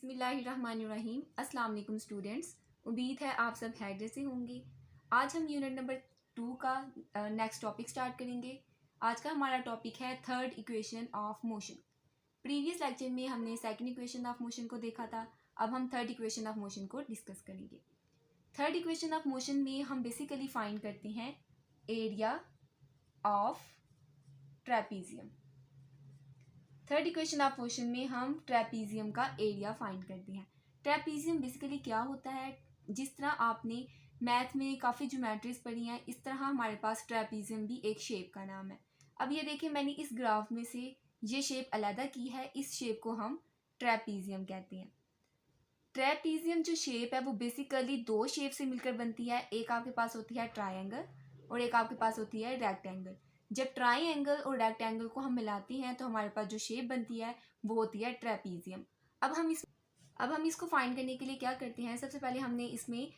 बिस्मिल्लाहिर्रहमानिर्रहीम। अस्सलाम वालेकुम स्टूडेंट्स, उम्मीद है आप सब खैरियत से होंगे। आज हम यूनिट नंबर 2 का नेक्स्ट टॉपिक स्टार्ट करेंगे। आज का हमारा टॉपिक है third equation of motion. Previous lecture में हमने सेकंड इक्वेशन ऑफ मोशन को देखा था, अब हम थर्ड इक्वेशन ऑफ मोशन को डिस्कस करेंगे। थर्ड इक्वेशन ऑफ मोशन में हम बेसिकली फाइंड करते हैं area of trapezium. Third equation of motion में हम ट्रेपीजियम का एरिया फाइंड करते हैं। ट्रेपीजियम बेसिकली क्या होता है, जिस तरह आपने मैथ में काफ़ी ज्योमेट्रीज पढ़ी हैं, इस तरह हमारे पास ट्रेपीजियम भी एक शेप का नाम है। अब ये देखिए, मैंने इस ग्राफ में से ये शेप अलहदा की है, इस शेप को हम ट्रेपीजियम कहते हैं। ट्रेपीजियम जो शेप है वो बेसिकली दो शेप से मिलकर बनती है। एक आपके पास होती है ट्रायंगल और एक आपके पास होती है रेक्टेंगल। जब ट्रायंगल और रेक्टेंगल को हम मिलाते हैं तो हमारे पास जो शेप बनती है वो होती है ट्रेपीजियम। अब हम इसको फाइंड करने के लिए क्या करते हैं, सबसे पहले हमने इसमें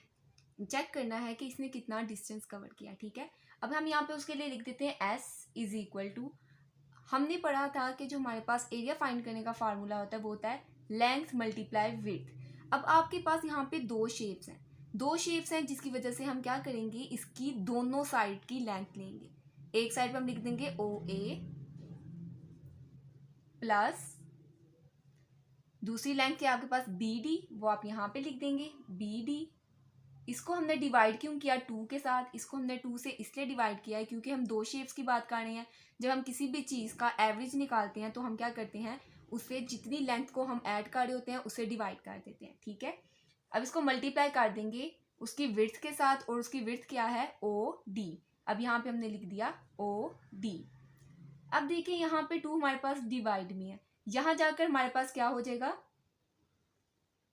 चेक करना है कि इसने कितना डिस्टेंस कवर किया। ठीक है, अब हम यहाँ पे उसके लिए लिख देते हैं S इज इक्वल टू, हमने पढ़ा था कि जो हमारे पास एरिया फाइंड करने का फार्मूला होता है वो होता है लेंथ मल्टीप्लाई विड्थ। अब आपके पास यहाँ पे दो शेप्स हैं जिसकी वजह से हम क्या करेंगे, इसकी दोनों साइड की लेंथ लेंगे। एक साइड पे हम लिख देंगे OA प्लस दूसरी लेंथ के आपके पास BD, वो आप यहाँ पे लिख देंगे BD। इसको हमने डिवाइड क्यों किया 2 के साथ, इसको हमने 2 से इसलिए डिवाइड किया है क्योंकि हम दो शेप्स की बात कर रहे हैं। जब हम किसी भी चीज़ का एवरेज निकालते हैं तो हम क्या करते हैं, उससे जितनी लेंथ को हम ऐड कर रहे होते हैं उससे डिवाइड कर देते हैं। ठीक है, अब इसको मल्टीप्लाई कर देंगे उसकी विड्थ के साथ, और उसकी विड्थ क्या है OD। अब यहाँ पे हमने लिख दिया OD। अब देखिए यहाँ पे 2 हमारे पास डिवाइड में है, यहाँ जाकर हमारे पास क्या हो जाएगा,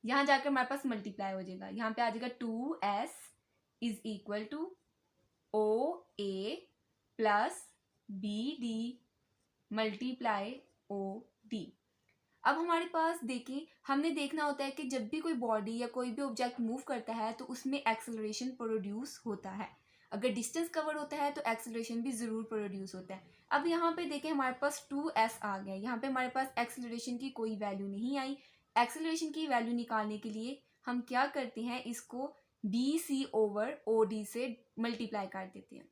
यहाँ जाकर हमारे पास मल्टीप्लाई हो जाएगा। यहाँ पे आ जाएगा 2S is equal to OA plus BD multiply OD। अब हमारे पास देखिए, हमने देखना होता है कि जब भी कोई बॉडी या कोई भी ऑब्जेक्ट मूव करता है तो उसमें एक्सेलरेशन प्रोड्यूस होता है। अगर डिस्टेंस कवर होता है तो एक्सेलरेशन भी ज़रूर प्रोड्यूस होता है। अब यहाँ पे देखें हमारे पास 2S आ गया, यहाँ पे हमारे पास एक्सेलरेशन की कोई वैल्यू नहीं आई। एक्सेलरेशन की वैल्यू निकालने के लिए हम क्या करते हैं, इसको BC ओवर OD से मल्टीप्लाई कर देते हैं।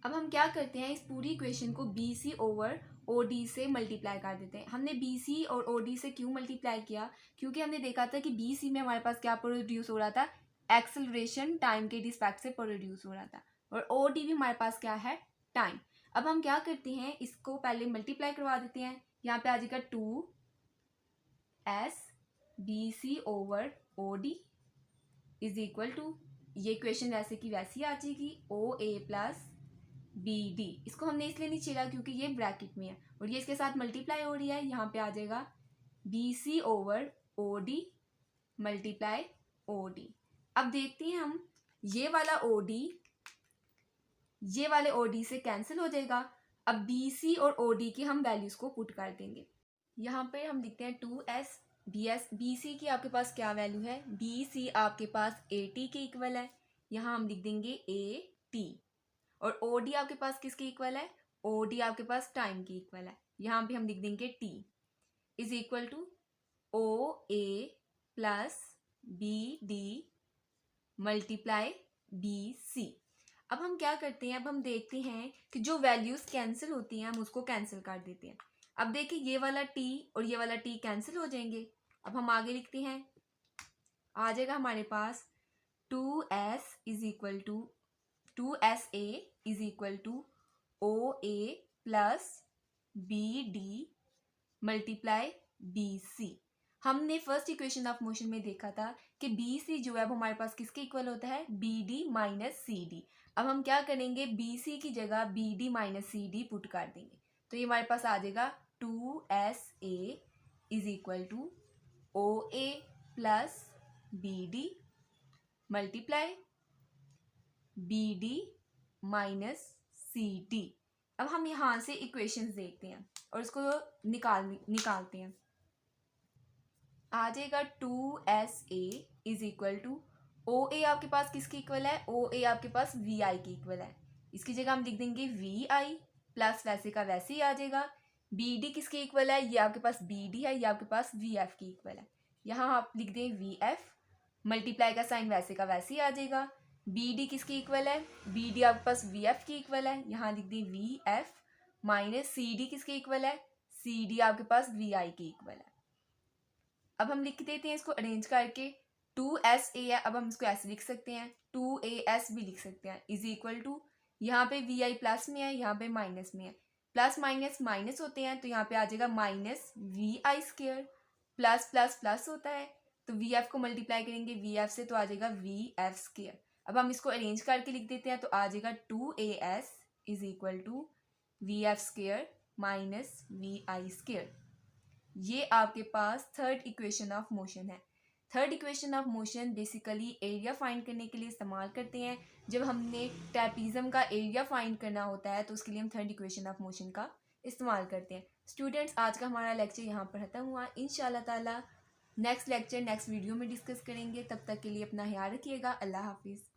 अब हम क्या करते हैं, इस पूरी इक्वेशन को BC ओवर OD से मल्टीप्लाई कर देते हैं। हमने BC और OD से क्यों मल्टीप्लाई किया, क्योंकि हमने देखा था कि BC में हमारे पास क्या प्रोड्यूस हो रहा था, एक्सेलरेशन टाइम के रिस्पेक्ट से प्रोड्यूस हो रहा था, और OD भी हमारे पास क्या है, टाइम। अब हम क्या करते हैं, इसको पहले मल्टीप्लाई करवा देते हैं। यहाँ पे आ जाएगा 2S BC over OD is equal to, ये इक्वेशन वैसे की वैसी आ जाएगी OA प्लस BD। इसको हमने इसलिए नहीं छेड़ा क्योंकि ये ब्रैकेट में है और ये इसके साथ मल्टीप्लाई हो रही है। यहाँ पे आ जाएगा BC over OD multiply OD। अब देखते हैं हम, ये वाले OD से कैंसिल हो जाएगा। अब BC और OD की हम वैल्यूज को पुट कर देंगे। यहाँ पे हम लिखते हैं 2S BC की आपके पास क्या वैल्यू है, BC आपके पास AT के इक्वल है, यहाँ हम लिख देंगे AT। और OD आपके पास किसके इक्वल है, OD आपके पास टाइम की इक्वल है, यहाँ पे हम लिख देंगे T is equal to OA plus BD multiply BC। अब हम क्या करते हैं, अब हम देखते हैं कि जो वैल्यूज कैंसिल होती हैं हम उसको कैंसिल कर देते हैं। अब देखिए ये वाला T और ये वाला T कैंसिल हो जाएंगे। अब हम आगे लिखते हैं, आ जाएगा हमारे पास 2S is equal to 2SA is equal to OA plus BD multiply BC। हमने फर्स्ट इक्वेशन ऑफ मोशन में देखा था कि BC जो है वो हमारे पास किसके इक्वल होता है, BD माइनस CD। अब हम क्या करेंगे, BC की जगह BD माइनस CD पुट कर देंगे, तो ये हमारे पास आ जाएगा 2SA is equal to OA plus BD multiply BD minus CD। अब हम यहाँ से इक्वेशंस देखते हैं और इसको निकालते हैं। आ जाएगा 2SA is equal to OA आपके पास किसकी इक्वल है, OA आपके पास VI की इक्वल है, इसकी जगह हम लिख देंगे VI प्लस वैसे का वैसे ही आ जाएगा बी डी किसके इक्वल है, ये आपके पास बी डी है, ये आपके पास वी एफ की इक्वल है। यहाँ आप लिख दें वी एफ, मल्टीप्लाई का साइन वैसे का वैसे ही आ जाएगा। बी डी किसकी इक्वल है, बी डी आपके पास वी एफ की इक्वल है, यहाँ लिख दें V F minus C D किसके इक्वल है, सी डी आपके पास वी आई की इक्वल है। अब हम लिख देते हैं इसको अरेंज करके, 2SA है, अब हम इसको ऐसे लिख सकते हैं, 2AS भी लिख सकते हैं, इज इक्वल टू, यहाँ पे वी आई प्लस में है, यहाँ पे माइनस में है, प्लस माइनस माइनस होते हैं तो यहाँ पे आ जाएगा minus V I square, plus plus plus होता है तो वी एफ को मल्टीप्लाई करेंगे वी एफ से तो आ जाएगा वी एफ स्क्र। अब हम इसको अरेंज करके लिख देते हैं तो आ जाएगा 2AS is equal to V F square minus V I square. ये आपके पास थर्ड इक्वेशन ऑफ मोशन है। Third equation of motion basically area find करने के लिए इस्तेमाल करते हैं। जब हमने ट्रैपीज़म का एरिया फाइंड करना होता है तो उसके लिए हम थर्ड इक्वेशन ऑफ मोशन का इस्तेमाल करते हैं। स्टूडेंट्स, आज का हमारा लेक्चर यहाँ पर खत्म हुआ। इंशाल्लाह ताला नेक्स्ट लेक्चर नेक्स्ट वीडियो में डिस्कस करेंगे। तब तक के लिए अपना ख्याल रखिएगा। अल्लाह हाफिज़।